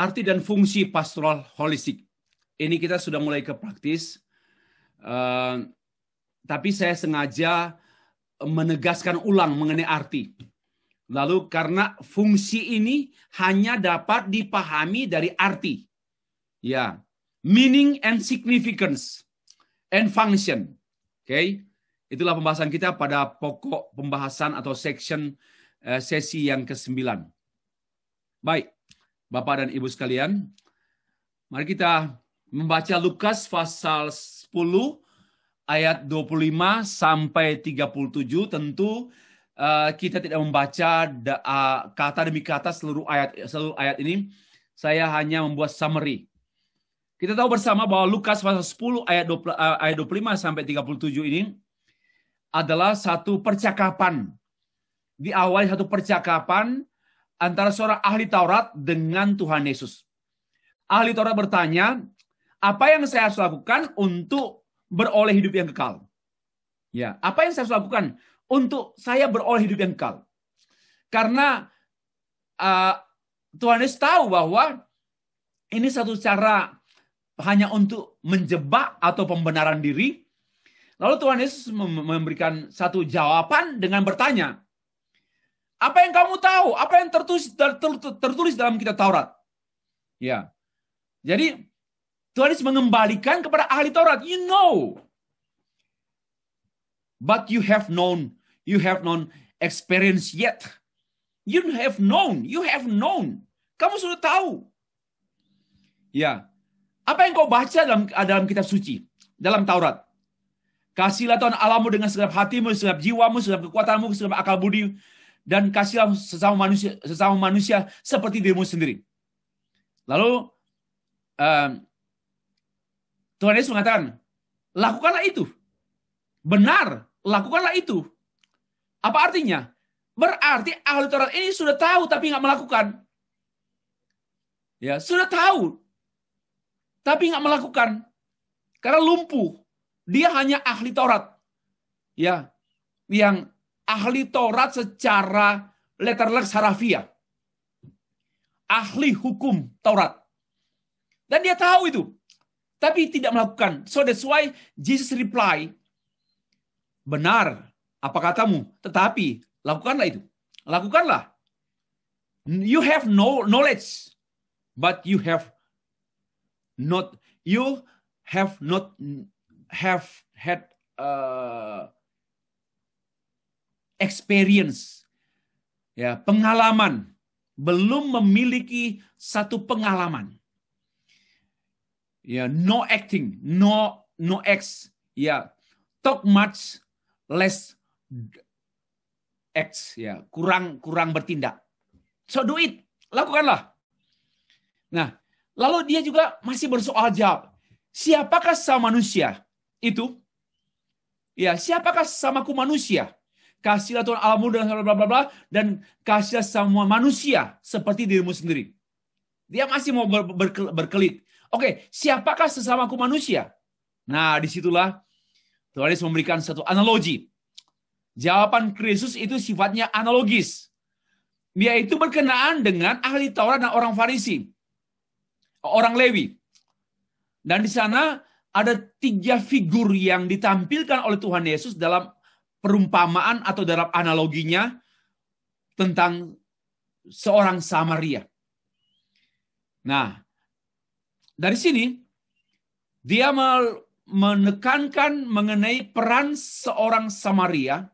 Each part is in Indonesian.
arti dan fungsi pastoral holistik. Ini kita sudah mulai ke praktis, tapi saya sengaja menegaskan ulang mengenai arti. Lalu karena fungsi ini hanya dapat dipahami dari arti. Ya, meaning and significance and function. Oke, itulah pembahasan kita pada pokok pembahasan atau section sesi yang ke-9. Baik, Bapak dan Ibu sekalian, mari kita membaca Lukas pasal 10 ayat 25 sampai 37. Tentu kita tidak membaca kata demi kata seluruh ayat ini. Saya hanya membuat summary. Kita tahu bersama bahwa Lukas pasal 10 ayat 25 sampai 37 ini adalah satu percakapan. Diawali satu percakapan antara seorang ahli Taurat dengan Tuhan Yesus. Ahli Taurat bertanya, apa yang saya harus lakukan untuk beroleh hidup yang kekal? Ya, apa yang saya harus lakukan untuk saya beroleh hidup yang kekal? Karena Tuhan Yesus tahu bahwa ini satu cara hanya untuk menjebak atau pembenaran diri. Lalu Tuhan Yesus memberikan satu jawaban dengan bertanya, apa yang kamu tahu? Apa yang tertulis dalam kitab Taurat? Ya, jadi Tuhan Yesus mengembalikan kepada ahli Taurat. You know, but you have known experience yet. You have known. Kamu sudah tahu. Ya, apa yang kau baca dalam kitab suci, dalam Taurat? Kasihlah Tuhan Allahmu dengan segenap hatimu, segenap jiwamu, segenap kekuatanmu, segenap akal budi, dan kasihlah sesama manusia seperti dirimu sendiri. Lalu Tuhan Yesus mengatakan, lakukanlah itu. Benar, lakukanlah itu. Apa artinya? Berarti ahli Taurat ini sudah tahu tapi nggak melakukan. Ya, sudah tahu tapi nggak melakukan. Karena lumpuh. Dia hanya ahli Taurat. Ya, yang ahli Taurat secara letterlek harafiah. Ahli hukum Taurat. Dan dia tahu itu. Tapi tidak melakukan. So that's why Jesus reply, benar apa katamu, tetapi lakukanlah itu. Lakukanlah. You have no knowledge, but you have not had experience. Ya, pengalaman. Belum memiliki satu pengalaman. Ya, no acting, no acts. Ya, talk much, less acts. Ya, kurang bertindak. So do it, lakukanlah. Nah, lalu dia juga masih bersoal jawab. Siapakah sama manusia itu? Ya, siapakah samaku manusia? Kasihlah Tuhan Allahmu dan bla bla bla, dan kasihlah semua manusia seperti dirimu sendiri. Dia masih mau berkelit. Oke, siapakah sesamaku manusia? Nah, disitulah Tuhan Yesus memberikan satu analogi. Jawaban Kristus itu sifatnya analogis. Yaitu berkenaan dengan ahli Taurat dan orang Farisi. Orang Lewi. Dan di sana ada 3 figur yang ditampilkan oleh Tuhan Yesus dalam perumpamaan atau dalam analoginya tentang seorang Samaria. Nah, dari sini dia menekankan mengenai peran seorang Samaria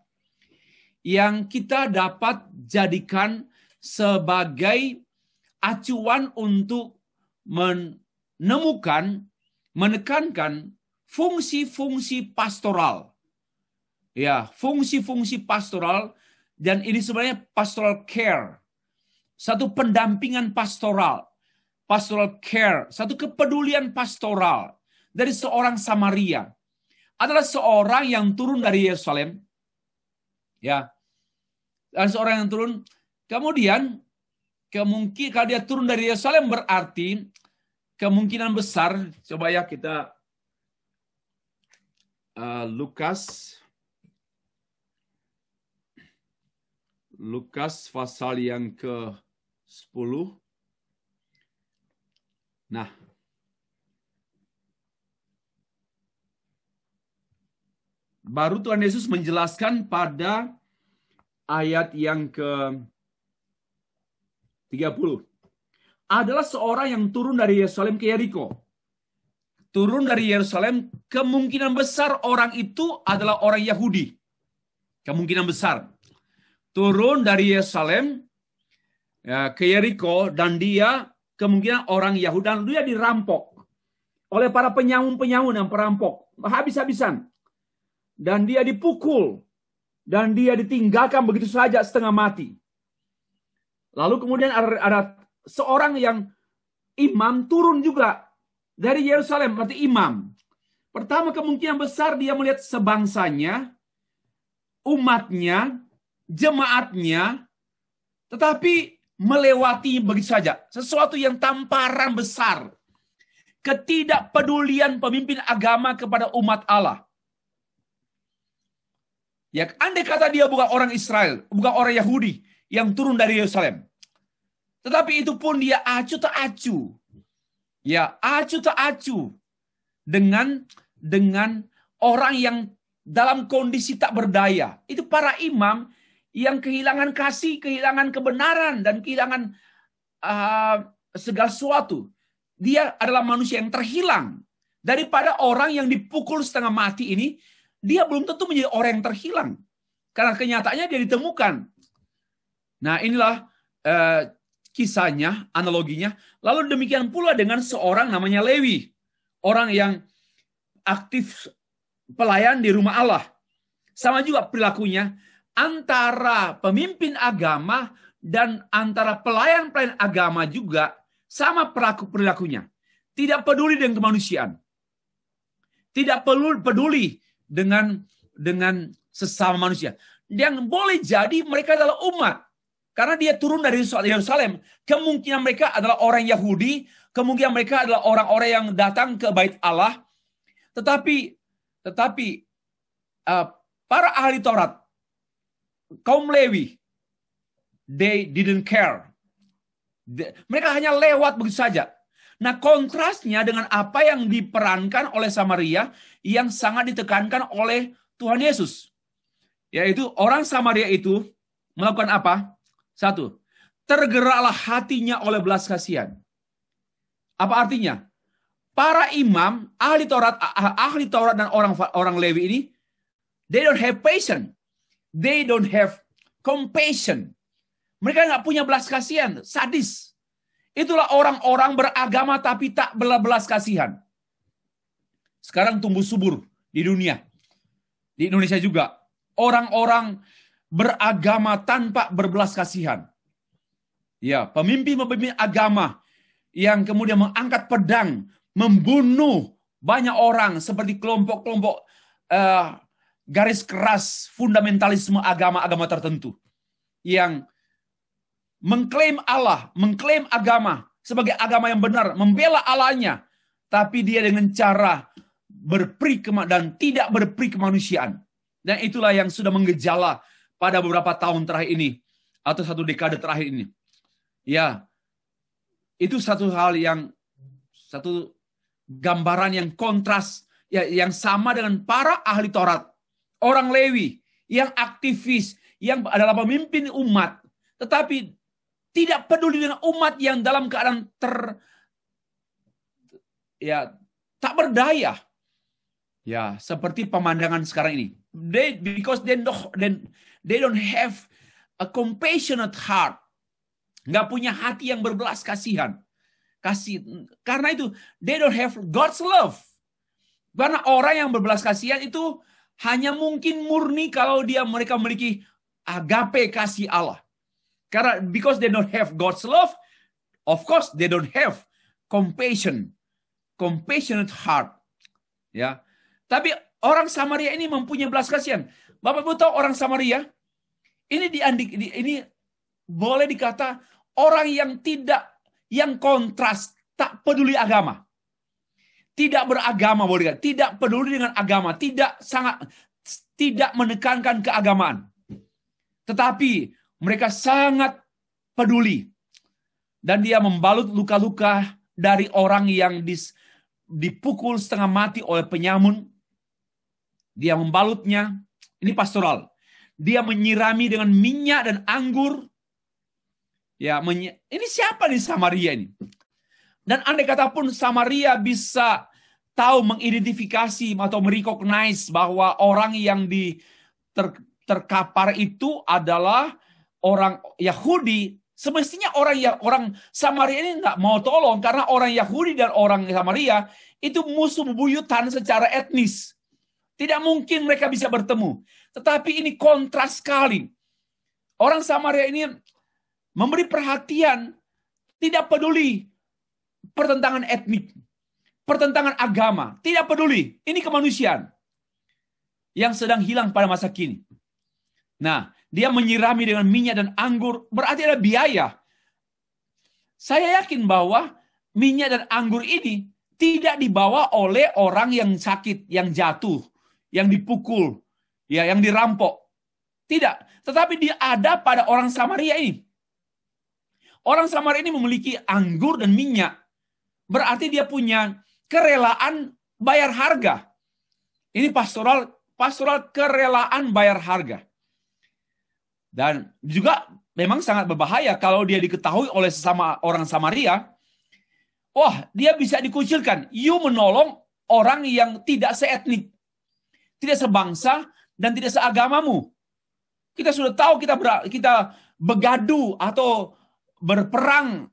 yang kita dapat jadikan sebagai acuan untuk menekankan fungsi-fungsi pastoral. Ya, fungsi-fungsi pastoral, dan ini sebenarnya pastoral care. Satu pendampingan pastoral. Pastoral care, satu kepedulian pastoral dari seorang Samaria. Adalah seorang yang turun dari Yerusalem. Ya. Dan seorang yang turun, kemudian kemungkinan kalau dia turun dari Yerusalem berarti kemungkinan besar, coba ya kita Lukas pasal yang ke-10 Nah, baru Tuhan Yesus menjelaskan pada ayat yang ke-30. Adalah seorang yang turun dari Yerusalem ke Yeriko. Turun dari Yerusalem, kemungkinan besar orang itu adalah orang Yahudi. Kemungkinan besar. Turun dari Yerusalem ke Yeriko, dan dia kemungkinan orang Yahudi, dan dia dirampok oleh para penyamun-penyamun dan perampok. Habis-habisan. Dan dia dipukul. Dan dia ditinggalkan begitu saja setengah mati. Lalu kemudian ada seorang yang imam turun juga dari Yerusalem, berarti imam. Pertama, kemungkinan besar dia melihat sebangsanya, umatnya, jemaatnya, tetapi melewati begitu saja. Sesuatu yang tamparan besar. Ketidakpedulian pemimpin agama kepada umat Allah. Ya, andai kata dia bukan orang Israel, bukan orang Yahudi yang turun dari Yerusalem. Tetapi itu pun dia acuh tak acuh. Ya, acuh tak acuh dengan orang yang dalam kondisi tak berdaya. Itu para imam yang kehilangan kasih, kehilangan kebenaran, dan kehilangan segala sesuatu. Dia adalah manusia yang terhilang. Daripada orang yang dipukul setengah mati ini, dia belum tentu menjadi orang yang terhilang. Karena kenyataannya dia ditemukan. Nah, inilah kisahnya, analoginya. Lalu demikian pula dengan seorang namanya Lewi. Orang yang aktif pelayan di rumah Allah. Sama juga perilakunya antara pemimpin agama dan antara pelayan-pelayan agama juga sama perilakunya. Tidak peduli dengan kemanusiaan. Tidak peduli dengan sesama manusia. Yang boleh jadi mereka adalah umat. Karena dia turun dari Yerusalem. Kemungkinan mereka adalah orang Yahudi. Kemungkinan mereka adalah orang-orang yang datang ke bait Allah. Tetapi para ahli Taurat, kaum Lewi, they didn't care. Mereka hanya lewat begitu saja. Nah, kontrasnya dengan apa yang diperankan oleh Samaria yang sangat ditekankan oleh Tuhan Yesus. Yaitu orang Samaria itu melakukan apa? Satu, tergeraklah hatinya oleh belas kasihan. Apa artinya? Para imam, ahli Taurat dan orang Lewi ini, they don't have patience. They don't have compassion. Mereka nggak punya belas kasihan, sadis. Itulah orang-orang beragama tapi tak belas kasihan. Sekarang tumbuh subur di dunia. Di Indonesia juga. Orang-orang beragama tanpa berbelas kasihan. Ya, pemimpin-pemimpin agama yang kemudian mengangkat pedang, membunuh banyak orang seperti kelompok-kelompok garis keras fundamentalisme agama-agama tertentu yang mengklaim Allah, mengklaim agama sebagai agama yang benar, membela Allahnya, tapi dia dengan cara berperi dan tidak berperi kemanusiaan. Dan itulah yang sudah menggejala pada beberapa tahun terakhir ini atau satu dekade terakhir ini. Ya, itu satu gambaran yang kontras, ya, yang sama dengan para ahli Taurat, orang Lewi yang aktivis, yang adalah pemimpin umat, tetapi tidak peduli dengan umat yang dalam keadaan tak berdaya. Ya, seperti pemandangan sekarang ini. Because they don't have a compassionate heart. Nggak punya hati yang berbelas kasihan. Karena itu, they don't have God's love. Karena orang yang berbelas kasihan itu hanya mungkin murni kalau mereka memiliki agape kasih Allah. Karena because they don't have God's love, of course they don't have compassionate heart. Ya. Tapi orang Samaria ini mempunyai belas kasihan. Bapak Ibu tahu orang Samaria ini boleh dikata orang yang kontras, tak peduli agama. Tidak beragama, boleh dikata, tidak peduli dengan agama, tidak menekankan keagamaan. Tetapi mereka sangat peduli. Dan dia membalut luka-luka dari orang yang dipukul setengah mati oleh penyamun. Dia membalutnya. Ini pastoral. Dia menyirami dengan minyak dan anggur. Ya, ini siapa nih Samaria ini? Dan andai kata pun Samaria bisa tahu mengidentifikasi atau merecognize bahwa orang yang terkapar itu adalah orang Yahudi, semestinya orang Samaria ini nggak mau tolong karena orang Yahudi dan orang Samaria itu musuh bebuyutan secara etnis. Tidak mungkin mereka bisa bertemu. Tetapi ini kontras sekali. Orang Samaria ini memberi perhatian, tidak peduli pertentangan etnik, pertentangan agama, tidak peduli. Ini kemanusiaan yang sedang hilang pada masa kini. Nah, dia menyirami dengan minyak dan anggur, berarti ada biaya. Saya yakin bahwa minyak dan anggur ini tidak dibawa oleh orang yang sakit, yang jatuh, yang dipukul, ya, yang dirampok. Tidak, tetapi dia ada pada orang Samaria ini. Orang Samaria ini memiliki anggur dan minyak. Berarti dia punya kerelaan bayar harga. Ini pastoral kerelaan bayar harga. Dan juga memang sangat berbahaya kalau dia diketahui oleh sesama orang Samaria. Wah, dia bisa dikucilkan. You menolong orang yang tidak seetnik, tidak sebangsa, dan tidak seagamamu. Kita sudah tahu kita begadu atau berperang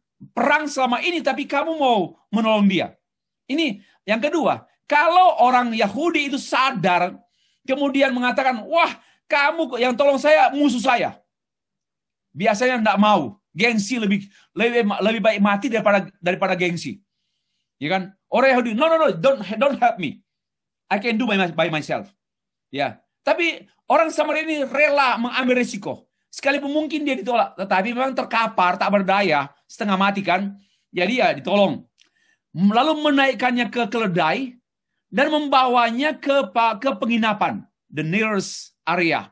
selama ini, tapi kamu mau menolong dia. Ini yang kedua. Kalau orang Yahudi itu sadar, kemudian mengatakan, wah, kamu yang tolong saya, musuh saya. Biasanya enggak mau. Gengsi lebih baik mati daripada gengsi. Ya kan? Orang Yahudi, no, don't help me. I can do by myself. Ya. Tapi orang Samaria ini rela mengambil risiko. Sekalipun mungkin dia ditolak, tetapi memang terkapar, tak berdaya, setengah mati kan. Jadi ya ditolong. Lalu menaikkannya ke keledai dan membawanya ke penginapan, the nearest area.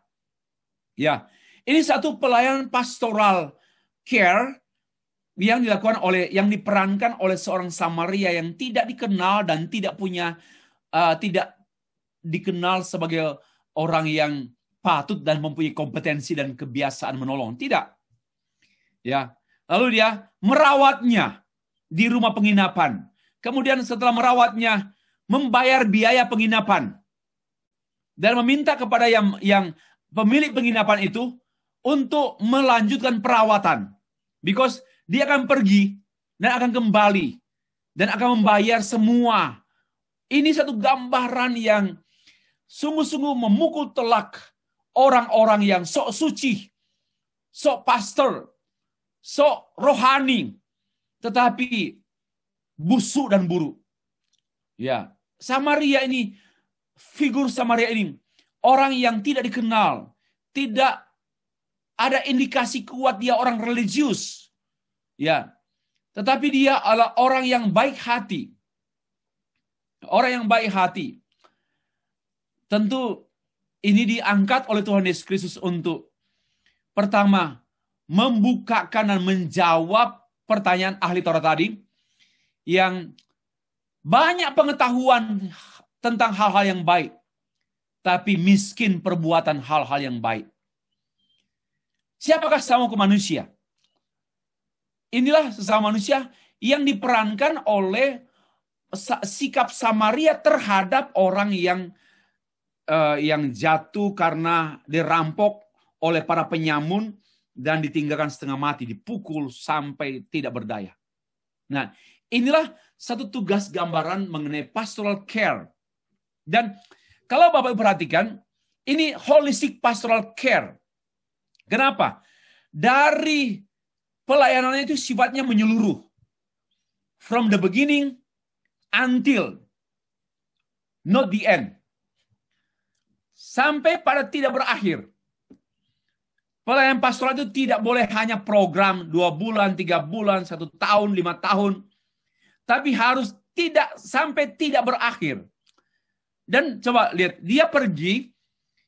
Ya, ini satu pelayanan pastoral care yang diperankan oleh seorang Samaria yang tidak dikenal dan tidak dikenal sebagai orang yang patut dan mempunyai kompetensi dan kebiasaan menolong. Tidak. Ya. Lalu dia merawatnya di rumah penginapan. Kemudian setelah merawatnya, membayar biaya penginapan. Dan meminta kepada yang pemilik penginapan itu untuk melanjutkan perawatan. Because dia akan pergi dan akan kembali. Dan akan membayar semua. Ini satu gambaran yang sungguh-sungguh memukul telak orang-orang yang sok suci, sok pastor, sok rohani, tetapi busuk dan buruk. Ya, Samaria ini, figur Samaria ini, orang yang tidak dikenal, tidak ada indikasi kuat dia orang religius. Ya, tetapi dia adalah orang yang baik hati. Orang yang baik hati. Tentu ini diangkat oleh Tuhan Yesus Kristus untuk pertama, membukakan dan menjawab pertanyaan ahli Taurat tadi yang banyak pengetahuan tentang hal-hal yang baik, tapi miskin perbuatan hal-hal yang baik. Siapakah sesama manusia? Inilah sesama manusia yang diperankan oleh sikap Samaria terhadap orang yang jatuh karena dirampok oleh para penyamun dan ditinggalkan setengah mati, dipukul sampai tidak berdaya. Nah, inilah satu tugas gambaran mengenai pastoral care. Dan kalau Bapak perhatikan, ini holistic pastoral care. Kenapa? Dari pelayanannya itu sifatnya menyeluruh. From the beginning until not the end. Sampai pada tidak berakhir. Pelayanan pastoral itu tidak boleh hanya program 2 bulan, 3 bulan, 1 tahun, 5 tahun. Tapi harus sampai tidak berakhir. Dan coba lihat, dia pergi,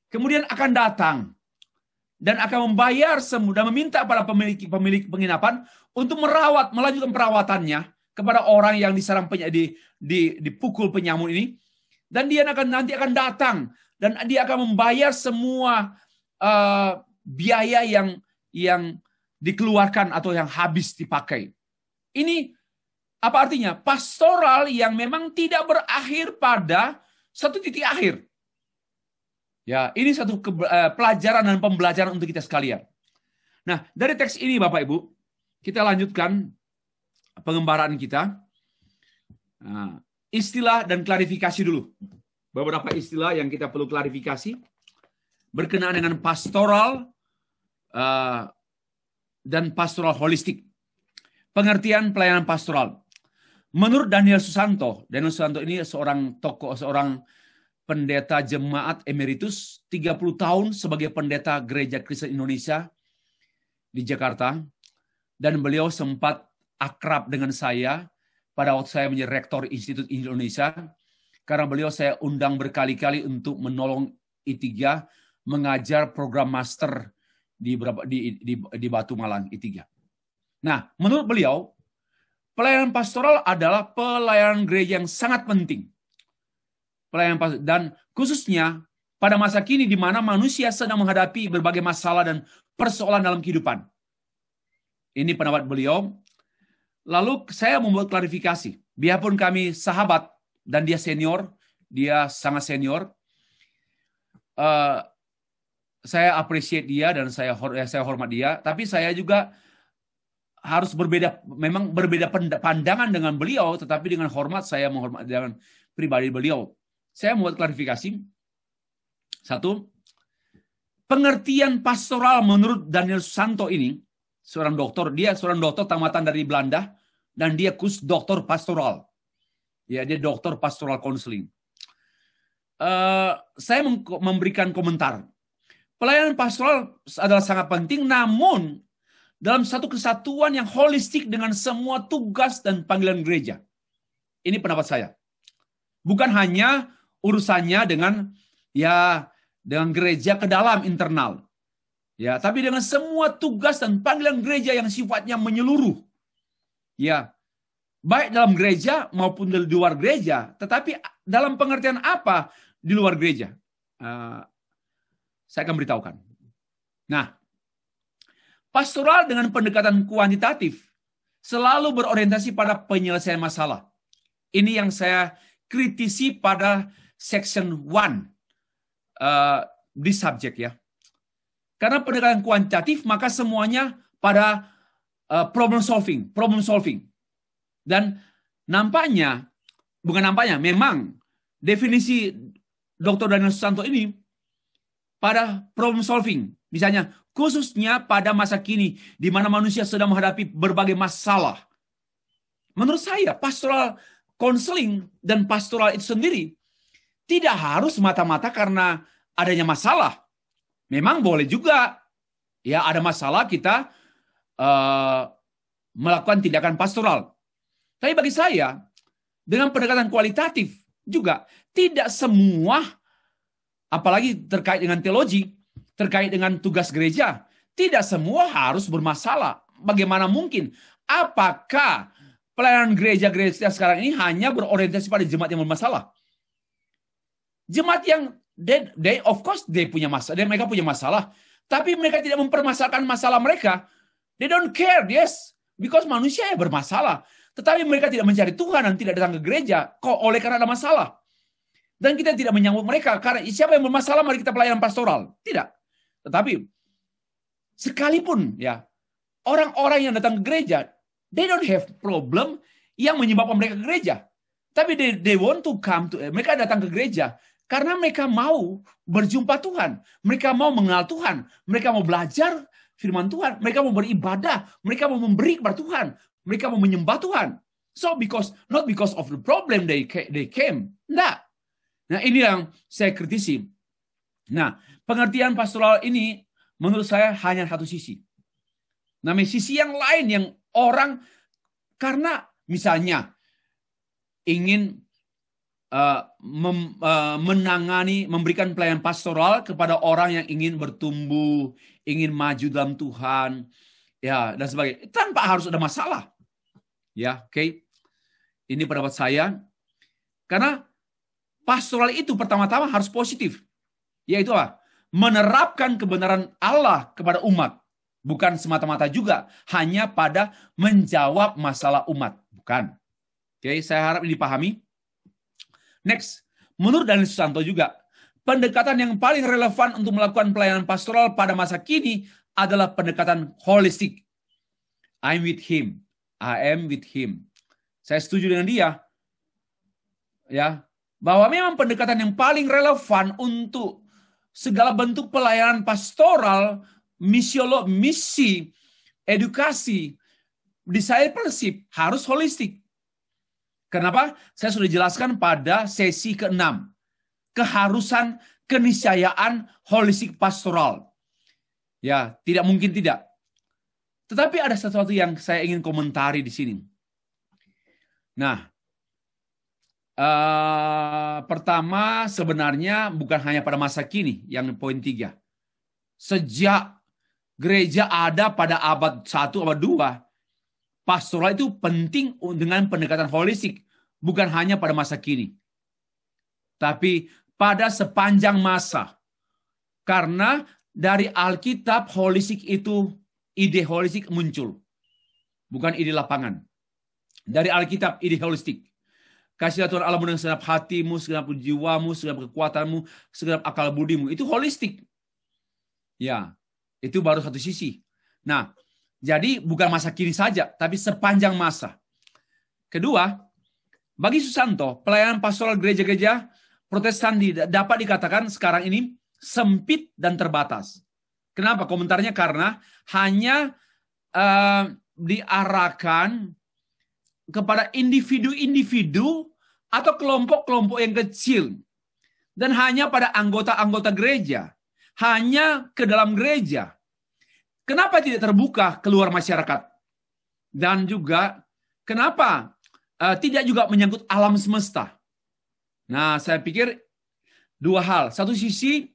kemudian akan datang. Dan akan membayar semua, dan meminta para pemilik penginapan untuk melanjutkan perawatannya kepada orang yang diserang dipukul penyamun ini, dan dia nanti akan datang dan dia akan membayar semua biaya yang dikeluarkan atau yang habis dipakai. Ini apa artinya? Pastoral yang memang tidak berakhir pada satu titik akhir. Ya, ini satu pelajaran dan pembelajaran untuk kita sekalian. Nah, dari teks ini Bapak Ibu, kita lanjutkan pengembaraan kita. Nah, istilah dan klarifikasi dulu. Beberapa istilah yang kita perlu klarifikasi berkenaan dengan pastoral dan pastoral holistik. Pengertian pelayanan pastoral. Menurut Daniel Susanto ini seorang tokoh, seorang pendeta jemaat emeritus, 30 tahun sebagai pendeta Gereja Kristen Indonesia di Jakarta, dan beliau sempat akrab dengan saya pada waktu saya menjadi rektor Institut Indonesia, karena beliau saya undang berkali-kali untuk menolong I3 mengajar program master di Batu Malang I3. Nah, menurut beliau, pelayanan pastoral adalah pelayanan gereja yang sangat penting. Dan khususnya pada masa kini di mana manusia sedang menghadapi berbagai masalah dan persoalan dalam kehidupan. Ini pendapat beliau. Lalu saya membuat klarifikasi. Biarpun kami sahabat dan dia senior, dia sangat senior. Saya appreciate dia dan saya hormat dia. Tapi saya juga harus memang berbeda pandangan dengan beliau, tetapi dengan hormat saya menghormati dengan pribadi beliau. Saya membuat klarifikasi. Satu, pengertian pastoral menurut Daniel Susanto ini, seorang dokter, dia seorang dokter tamatan dari Belanda, dan dia khusus dokter pastoral. Ya, dia dokter pastoral counseling. Saya memberikan komentar. Pelayanan pastoral adalah sangat penting, namun dalam satu kesatuan yang holistik dengan semua tugas dan panggilan gereja. Ini pendapat saya. Bukan hanya urusannya dengan gereja ke dalam internal. Ya, tapi dengan semua tugas dan panggilan gereja yang sifatnya menyeluruh. Ya. Baik dalam gereja maupun di luar gereja, tetapi dalam pengertian apa di luar gereja? Saya akan beritahukan. Nah, pastoral dengan pendekatan kuantitatif selalu berorientasi pada penyelesaian masalah. Ini yang saya kritisi pada section 1 di subjek ya. Karena pendekatan kuantitatif maka semuanya pada problem solving. Dan memang definisi Dr. Daniel Susanto ini pada problem solving. Misalnya, khususnya pada masa kini, di mana manusia sedang menghadapi berbagai masalah. Menurut saya, pastoral counseling dan pastoral itu sendiri tidak harus mata-mata karena adanya masalah. Memang boleh juga, ya ada masalah kita melakukan tindakan pastoral. Tapi bagi saya, dengan pendekatan kualitatif juga, tidak semua, apalagi terkait dengan teologi, terkait dengan tugas gereja, tidak semua harus bermasalah. Bagaimana mungkin? Apakah pelayanan gereja-gereja sekarang ini hanya berorientasi pada jemaat yang bermasalah? Jemaat yang of course punya masalah, mereka punya masalah, tapi mereka tidak mempermasalahkan masalah mereka. They don't care, yes, because manusia yang bermasalah. Tetapi mereka tidak mencari Tuhan dan tidak datang ke gereja oleh karena ada masalah. Dan kita tidak menyambut mereka karena siapa yang bermasalah mari kita pelayanan pastoral. Tidak. Tetapi sekalipun ya orang-orang yang datang ke gereja, they don't have problem yang menyebabkan mereka ke gereja. Tapi they want to come to, mereka datang ke gereja karena mereka mau berjumpa Tuhan. Mereka mau mengenal Tuhan. Mereka mau belajar firman Tuhan. Mereka mau beribadah. Mereka mau memberi kepada Tuhan. Mereka mau menyembah Tuhan. So not because of the problem they came. Enggak. Nah, ini yang saya kritisi. Nah, pengertian pastoral ini menurut saya hanya satu sisi. Nah, sisi yang lain yang orang karena misalnya ingin memberikan pelayanan pastoral kepada orang yang ingin bertumbuh, ingin maju dalam Tuhan, ya dan sebagainya, tanpa harus ada masalah. Ya, oke. Ini pendapat saya. Karena pastoral itu pertama-tama harus positif. Yaitu apa? Menerapkan kebenaran Allah kepada umat. Bukan semata-mata juga hanya pada menjawab masalah umat. Bukan. Oke, saya harap ini dipahami. Next, menurut Daniel Susanto juga, pendekatan yang paling relevan untuk melakukan pelayanan pastoral pada masa kini adalah pendekatan holistik. I'm with him. I am with him. Saya setuju dengan dia. Ya, bahwa memang pendekatan yang paling relevan untuk segala bentuk pelayanan pastoral, misi, edukasi, discipleship harus holistik. Kenapa? Saya sudah jelaskan pada sesi ke-6. Keharusan keniscayaan holistik pastoral. Ya, tidak mungkin tidak. Tetapi ada sesuatu yang saya ingin komentari di sini. Nah, pertama sebenarnya bukan hanya pada masa kini, yang poin 3. Sejak gereja ada pada abad 1, abad 2, pastoral itu penting dengan pendekatan holistik, bukan hanya pada masa kini. Tapi pada sepanjang masa. Karena dari Alkitab holistik itu, ide holistik muncul. Bukan ide lapangan. Dari Alkitab ide holistik. Kasihlah Tuhan Allahmu dengan segenap hatimu, segenap jiwamu, segenap kekuatanmu, segenap akal budimu. Itu holistik. Ya, itu baru satu sisi. Nah, jadi bukan masa kini saja, tapi sepanjang masa. Kedua, bagi Susanto, pelayanan pastoral gereja-gereja Protestan dapat dikatakan sekarang ini sempit dan terbatas. Kenapa? Komentarnya karena hanya diarahkan kepada individu-individu atau kelompok-kelompok yang kecil. Dan hanya pada anggota-anggota gereja. Hanya ke dalam gereja. Kenapa tidak terbuka keluar masyarakat? Dan juga, kenapa tidak juga menyangkut alam semesta? Nah, saya pikir dua hal. Satu sisi,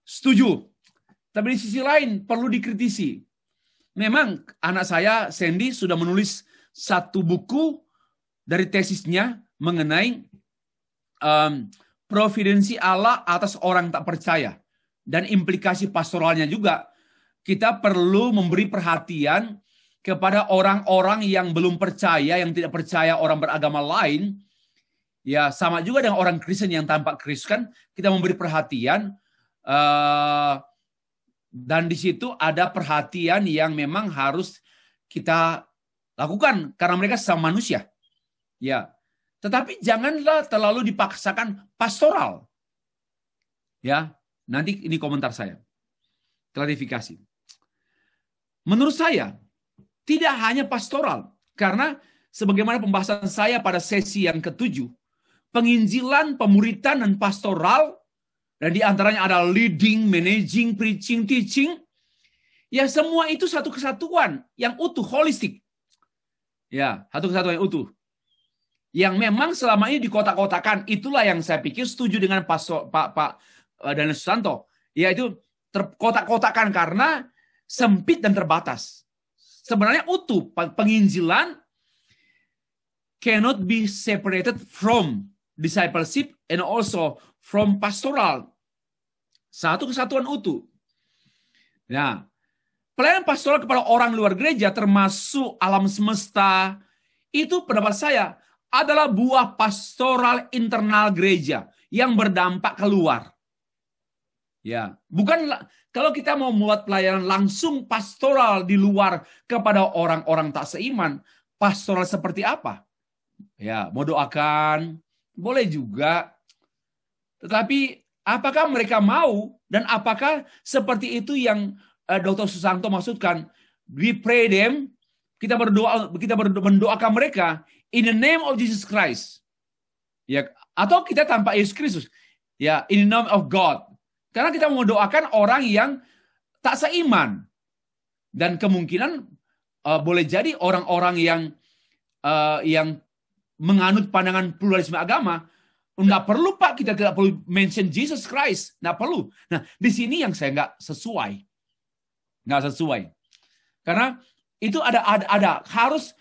setuju. Tapi di sisi lain, perlu dikritisi. Memang anak saya, Sandy, sudah menulis satu buku dari tesisnya mengenai providensi Allah atas orang tak percaya. Dan implikasi pastoralnya juga. Kita perlu memberi perhatian kepada orang-orang yang belum percaya, yang tidak percaya orang beragama lain. Ya, sama juga dengan orang Kristen yang tampak Kristen, kita memberi perhatian. Dan di situ ada perhatian yang memang harus kita lakukan karena mereka sesama manusia. Ya. Tetapi janganlah terlalu dipaksakan pastoral. Ya, nanti ini komentar saya. Klarifikasi. Menurut saya tidak hanya pastoral, karena sebagaimana pembahasan saya pada sesi yang ke-7, penginjilan, pemuritan dan pastoral, dan di antaranya ada leading, managing, preaching, teaching, ya semua itu satu kesatuan yang utuh, holistik. Ya, satu kesatuan yang utuh. Yang memang selama ini dikotak-kotakan, itulah yang saya pikir setuju dengan Pak Daniel Susanto, yaitu terkotak-kotakan karena sempit dan terbatas. Sebenarnya utuh, penginjilan cannot be separated from discipleship and also from pastoral. Satu kesatuan utuh. Nah, pelayanan pastoral kepada orang luar gereja termasuk alam semesta, itu pendapat saya adalah buah pastoral internal gereja yang berdampak keluar. Ya, bukan kalau kita mau membuat pelayanan langsung pastoral di luar kepada orang-orang tak seiman, pastoral seperti apa? Ya, mau doakan, boleh juga. Tetapi apakah mereka mau dan apakah seperti itu yang Dr. Susanto maksudkan? We pray them, kita mendoakan mereka in the name of Jesus Christ. Ya, atau kita tanpa Yesus Kristus. Ya, in the name of God. Karena kita mau doakan orang yang tak seiman. Dan kemungkinan boleh jadi orang-orang yang menganut pandangan pluralisme agama, nggak perlu Pak, kita tidak perlu mention Jesus Christ, nggak perlu. Nah, di sini yang saya nggak sesuai, karena itu ada harus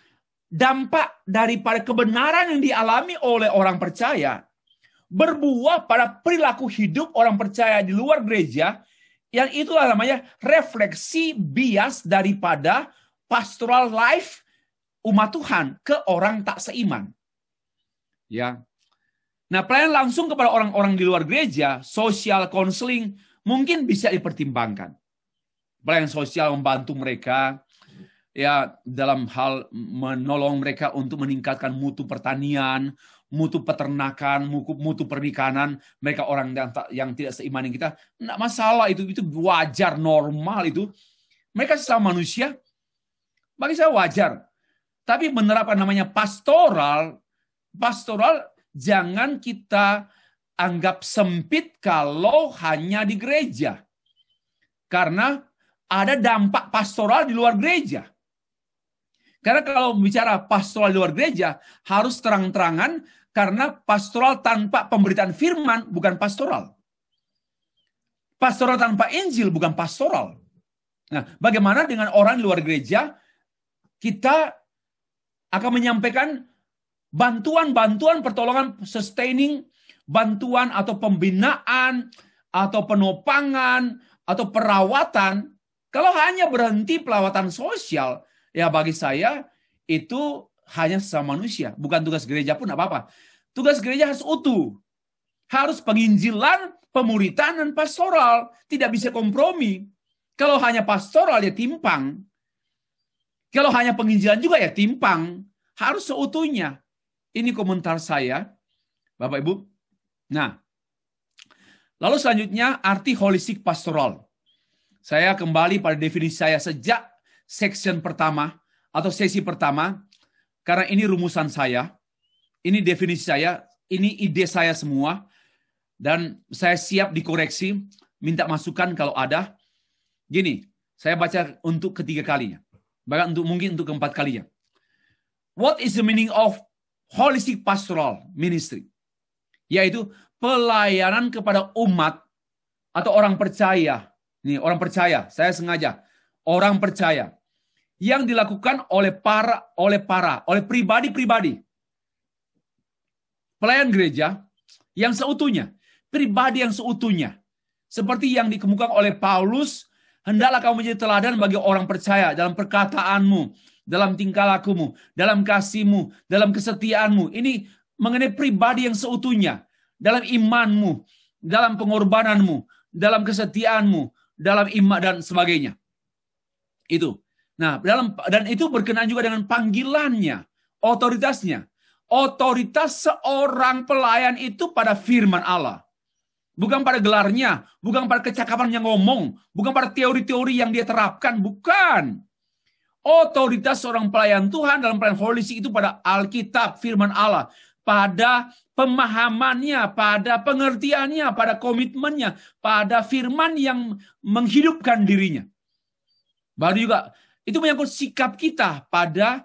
dampak daripada kebenaran yang dialami oleh orang percaya berbuah pada perilaku hidup orang percaya di luar gereja, yang itulah namanya refleksi bias daripada pastoral life umat Tuhan ke orang tak seiman. Ya. Nah, pelayanan langsung kepada orang-orang di luar gereja, social counseling mungkin bisa dipertimbangkan. Pelayanan sosial membantu mereka ya dalam hal menolong mereka untuk meningkatkan mutu pertanian, mutu peternakan, mutu pernikahan mereka orang yang tidak seiman dengan kita. Enggak masalah, itu wajar, normal itu. Mereka sesama manusia, bagi saya wajar. Tapi menerapkan namanya pastoral jangan kita anggap sempit kalau hanya di gereja. Karena ada dampak pastoral di luar gereja. Karena kalau bicara pastoral di luar gereja, harus terang-terangan, karena pastoral tanpa pemberitaan firman bukan pastoral. Pastoral tanpa Injil bukan pastoral. Nah, bagaimana dengan orang di luar gereja? Kita akan menyampaikan bantuan pertolongan, sustaining, bantuan atau pembinaan, atau penopangan, atau perawatan. Kalau hanya berhenti perawatan sosial, ya bagi saya itu hanya sesama manusia. Bukan tugas gereja pun apa-apa. Tugas gereja harus utuh. Harus penginjilan, pemuritan, dan pastoral. Tidak bisa kompromi. Kalau hanya pastoral ya timpang. Kalau hanya penginjilan juga ya timpang. Harus seutuhnya. Ini komentar saya, Bapak Ibu. Nah, lalu selanjutnya arti holistik pastoral. Saya kembali pada definisi saya sejak section pertama atau sesi pertama, karena ini rumusan saya, ini definisi saya, ini ide saya semua, dan saya siap dikoreksi, minta masukan kalau ada. Gini, saya baca untuk ketiga kalinya, bahkan mungkin untuk keempat kalinya. What is the meaning of holistic pastoral ministry? Yaitu pelayanan kepada umat atau orang percaya. Nih, orang percaya, saya sengaja. Orang percaya yang dilakukan oleh pribadi-pribadi. Pelayan gereja yang seutuhnya, pribadi yang seutuhnya. Seperti yang dikemukakan oleh Paulus, hendaklah kamu menjadi teladan bagi orang percaya dalam perkataanmu, dalam tingkah lakumu, dalam kasihmu, dalam kesetiaanmu. Ini mengenai pribadi yang seutuhnya, dalam imanmu, dalam pengorbananmu, dalam kesetiaanmu, dalam iman dan sebagainya. Itu. Nah, dan itu berkenaan juga dengan panggilannya, otoritasnya. Otoritas seorang pelayan itu pada firman Allah. Bukan pada gelarnya, bukan pada kecakapan yang ngomong, bukan pada teori-teori yang dia terapkan, bukan. Otoritas seorang pelayan Tuhan dalam pelayanan holistik itu pada Alkitab, firman Allah, pada pemahamannya, pada pengertiannya, pada komitmennya, pada firman yang menghidupkan dirinya. Baru juga itu menyangkut sikap kita pada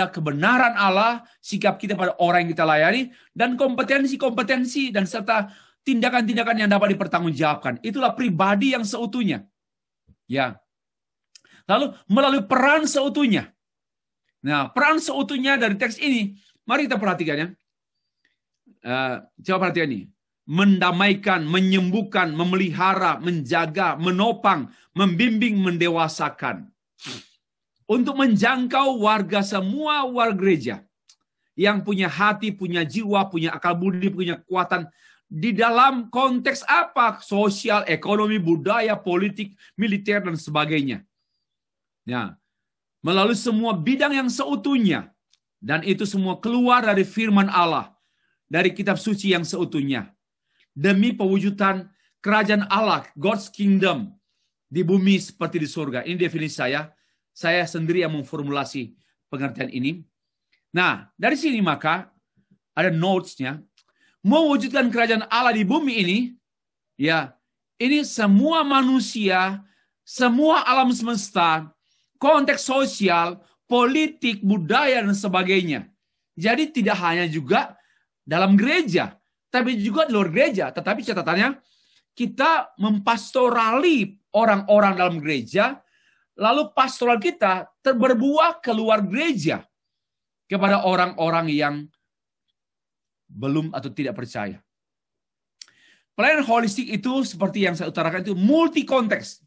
kebenaran Allah, sikap kita pada orang yang kita layani, dan kompetensi dan serta tindakan-tindakan yang dapat dipertanggungjawabkan. Itulah pribadi yang seutuhnya. Ya. Lalu melalui peran seutuhnya. Nah, peran seutuhnya dari teks ini, mari kita perhatikan ya. Coba perhatikan ini. Mendamaikan, menyembuhkan, memelihara, menjaga, menopang, membimbing, mendewasakan. Untuk menjangkau semua warga gereja yang punya hati, punya jiwa, punya akal budi, punya kekuatan di dalam konteks apa? Sosial, ekonomi, budaya, politik, militer, dan sebagainya. Ya, melalui semua bidang yang seutuhnya. Dan itu semua keluar dari firman Allah, dari kitab suci yang seutuhnya. Demi pewujudan kerajaan Allah, God's kingdom, di bumi seperti di surga. Ini definisi saya. Saya sendiri yang memformulasi pengertian ini. Nah, dari sini maka ada notes-nya. Mewujudkan kerajaan Allah di bumi ini, ya, ini semua manusia, semua alam semesta, konteks sosial, politik, budaya, dan sebagainya. Jadi tidak hanya juga dalam gereja, tapi juga di luar gereja. Tetapi catatannya, kita mempastorali orang-orang dalam gereja, lalu pastoral kita berbuah keluar gereja. kepada orang-orang yang belum atau tidak percaya. Pelayanan holistik itu seperti yang saya utarakan itu multi konteks.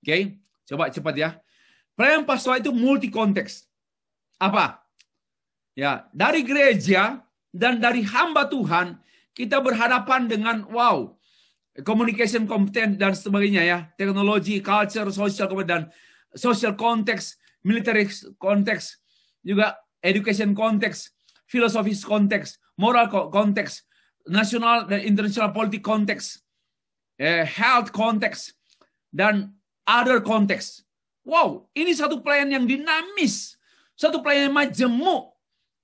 Oke, coba cepat ya. Pelayanan pastoral itu multi konteks. Apa? Ya, dari gereja dan dari hamba Tuhan kita berhadapan dengan communication competence dan sebagainya ya, teknologi, culture, social konteks, military konteks, juga education konteks, filosofis konteks, moral konteks, nasional dan international politik konteks, health konteks, dan other konteks. Wow, ini satu pelayanan yang dinamis, satu pelayanan yang majemuk,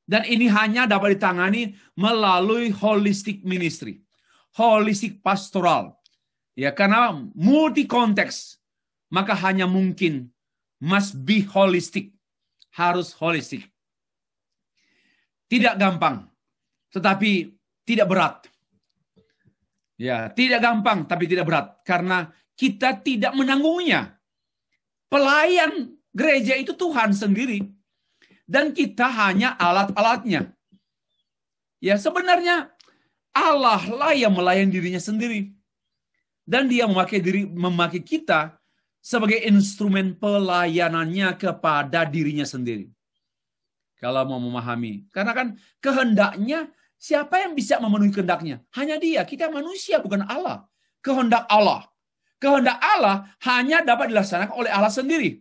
dan ini hanya dapat ditangani melalui holistic ministry, holistic pastoral. Ya, karena multi konteks, maka hanya mungkin must be holistic, harus holistic. Tidak gampang, tetapi tidak berat. Ya, tidak gampang tapi tidak berat karena kita tidak menanggungnya. Pelayan gereja itu Tuhan sendiri dan kita hanya alat-alatnya. Ya, sebenarnya Allah lah yang melayani dirinya sendiri dan Dia memakai kita sebagai instrumen pelayanannya kepada dirinya sendiri. Kalau mau memahami, karena kan kehendaknya, siapa yang bisa memenuhi kehendaknya? Hanya Dia. Kita manusia, bukan Allah. Kehendak Allah. Kehendak Allah hanya dapat dilaksanakan oleh Allah sendiri.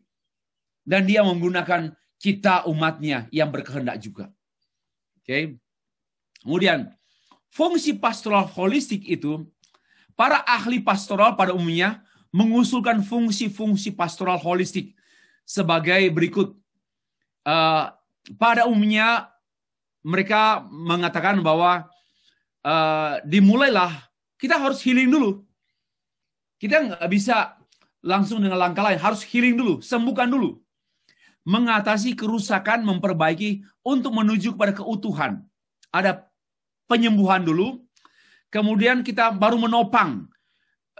Dan Dia menggunakan kita umatnya yang berkehendak juga. Oke. Kemudian, fungsi pastoral holistik itu, para ahli pastoral pada umumnya mengusulkan fungsi-fungsi pastoral holistik sebagai berikut. Pada umumnya mereka mengatakan bahwa dimulailah, kita harus healing dulu. Kita nggak bisa langsung dengan langkah lain, harus healing dulu, sembuhkan dulu. Mengatasi kerusakan, memperbaiki untuk menuju kepada keutuhan. Ada penyembuhan dulu, kemudian kita baru menopang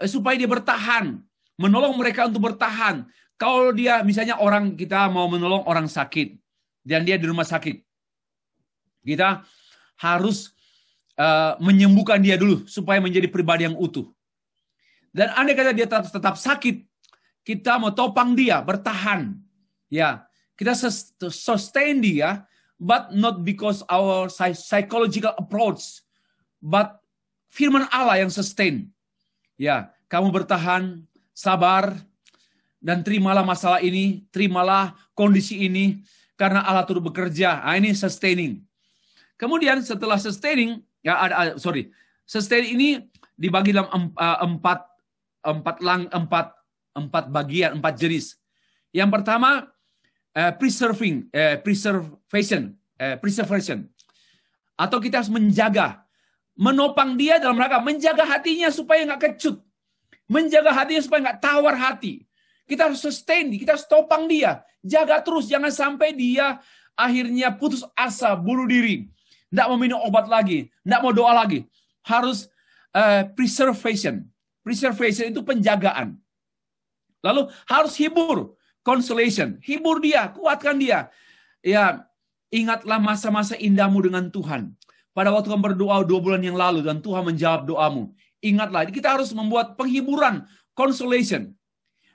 supaya dia bertahan, menolong mereka untuk bertahan. Kalau dia misalnya kita mau menolong orang sakit dan dia di rumah sakit, kita harus menyembuhkan dia dulu supaya menjadi pribadi yang utuh. Dan andai kata dia tetap sakit, kita mau topang dia bertahan. Ya, kita sustain dia, but not because our psychological approach, but firman Allah yang sustain. Ya, kamu bertahan, sabar, dan terimalah masalah ini, terimalah kondisi ini, karena Allah turut bekerja. Ini sustaining. Kemudian setelah sustaining, sustain ini dibagi dalam empat bagian, 4 jenis. Yang pertama, preservation, atau kita harus menjaga, menopang dia dalam rangka menjaga hatinya supaya nggak kecut, menjaga hatinya supaya nggak tawar hati. Kita harus sustain, kita harus topang dia, jaga terus, jangan sampai dia akhirnya putus asa, bunuh diri, nggak mau minum obat lagi, nggak mau doa lagi. Harus preservation. Preservation itu penjagaan. Lalu harus hibur, consolation, hibur dia, kuatkan dia. Ya, ingatlah masa-masa indahmu dengan Tuhan. Pada waktu kamu berdoa 2 bulan yang lalu dan Tuhan menjawab doamu. Ingatlah, kita harus membuat penghiburan, consolation.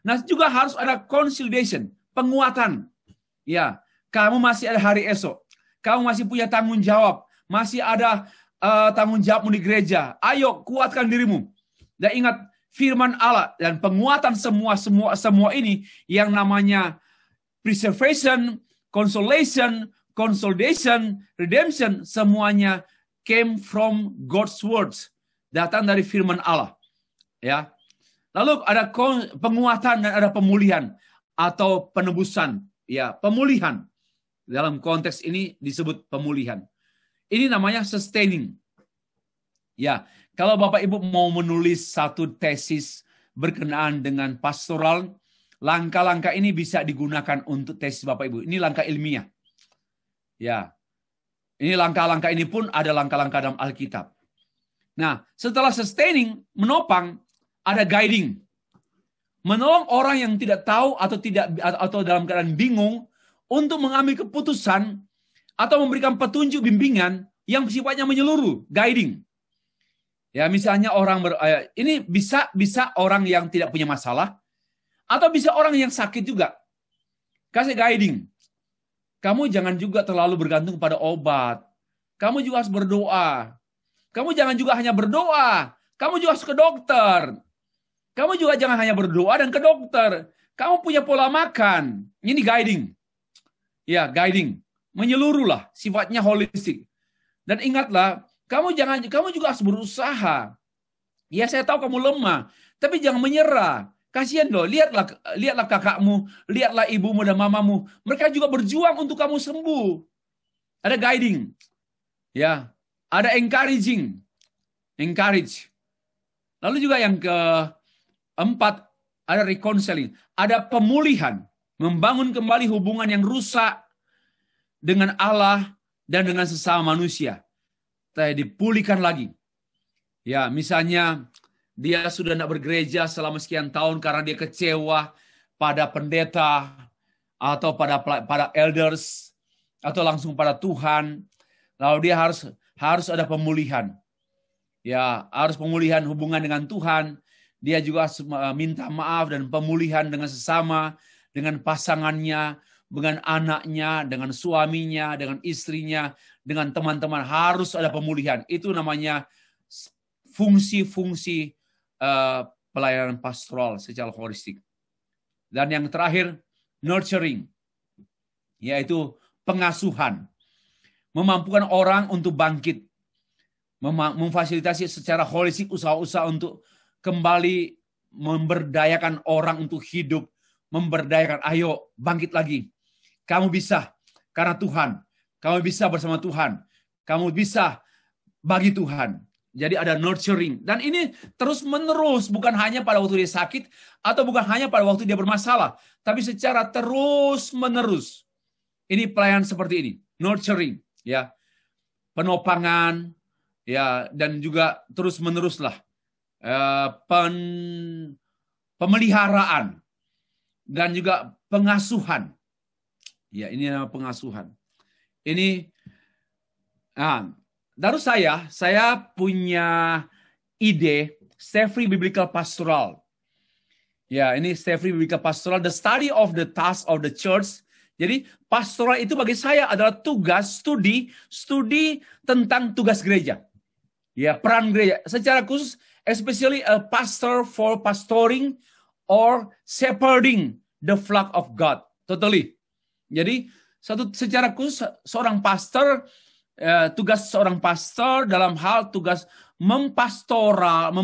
Nah, juga harus ada consolidation, penguatan. Ya, kamu masih ada hari esok. Kamu masih punya tanggung jawab. Masih ada tanggung jawabmu di gereja. Ayo, kuatkan dirimu. Dan ingat firman Allah dan penguatan semua ini yang namanya preservation, consolation, consolidation, redemption, semuanya came from God's words. Datang dari firman Allah. Ya. Lalu ada penguatan dan ada pemulihan atau penebusan. Ya, pemulihan. Dalam konteks ini disebut pemulihan. Ini namanya sustaining. Ya, kalau Bapak Ibu mau menulis satu tesis berkenaan dengan pastoral, langkah-langkah ini bisa digunakan untuk tesis Bapak Ibu. Ini langkah ilmiah. Ya, ini langkah-langkah ini pun ada langkah-langkah dalam Alkitab. Nah, setelah sustaining, menopang, ada guiding. Menolong orang yang tidak tahu atau dalam keadaan bingung untuk mengambil keputusan atau memberikan petunjuk bimbingan yang sifatnya menyeluruh, guiding. Ya, misalnya ini bisa orang yang tidak punya masalah, atau bisa orang yang sakit juga. Kasih guiding. Kamu jangan juga terlalu bergantung pada obat. Kamu juga harus berdoa. Kamu jangan juga hanya berdoa. Kamu juga harus ke dokter. Kamu juga jangan hanya berdoa dan ke dokter. Kamu punya pola makan. Ini guiding. Ya, guiding. Menyeluruh lah, sifatnya holistik. Dan ingatlah, kamu juga harus berusaha. Ya, saya tahu kamu lemah, tapi jangan menyerah. Kasihan loh, lihatlah kakakmu, lihatlah ibumu dan mamamu. Mereka juga berjuang untuk kamu sembuh. Ada guiding. Ya, ada encourage. Lalu juga yang keempat, ada reconciling. Ada pemulihan, membangun kembali hubungan yang rusak dengan Allah dan dengan sesama manusia. Dipulihkan lagi. Ya, misalnya dia sudah tidak bergereja selama sekian tahun karena dia kecewa pada pendeta atau pada elders atau langsung pada Tuhan. Lalu dia harus ada pemulihan. Ya, harus pemulihan hubungan dengan Tuhan. Dia juga harus minta maaf dan pemulihan dengan sesama, dengan pasangannya, dengan anaknya, dengan suaminya, dengan istrinya, dengan teman-teman. Harus ada pemulihan. Itu namanya fungsi-fungsi pelayanan pastoral secara holistik. Dan yang terakhir, nurturing, yaitu pengasuhan. Memampukan orang untuk bangkit. Memfasilitasi secara holistik usaha-usaha untuk kembali memberdayakan orang untuk hidup. Memberdayakan, ayo bangkit lagi. Kamu bisa karena Tuhan. Kamu bisa bersama Tuhan. Kamu bisa bagi Tuhan. Jadi ada nurturing. Dan ini terus menerus. Bukan hanya pada waktu dia sakit. Atau bukan hanya pada waktu dia bermasalah. Tapi secara terus menerus. Ini pelayanan seperti ini. Nurturing. Ya, penopangan. Ya, dan juga terus meneruslah. Pemeliharaan. Dan juga pengasuhan. Ya, ini nama pengasuhan. Ini Lalu saya punya ide Stay Free Biblical Pastoral. Ya, ini Stay Free Biblical Pastoral, the study of the task of the church. Jadi pastoral itu bagi saya adalah studi tentang tugas gereja. Ya, peran gereja. Secara khusus, especially a pastor for pastoring or shepherding the flock of God. Totally. Jadi secara khusus seorang pastor, tugas seorang pastor dalam hal tugas mempastoring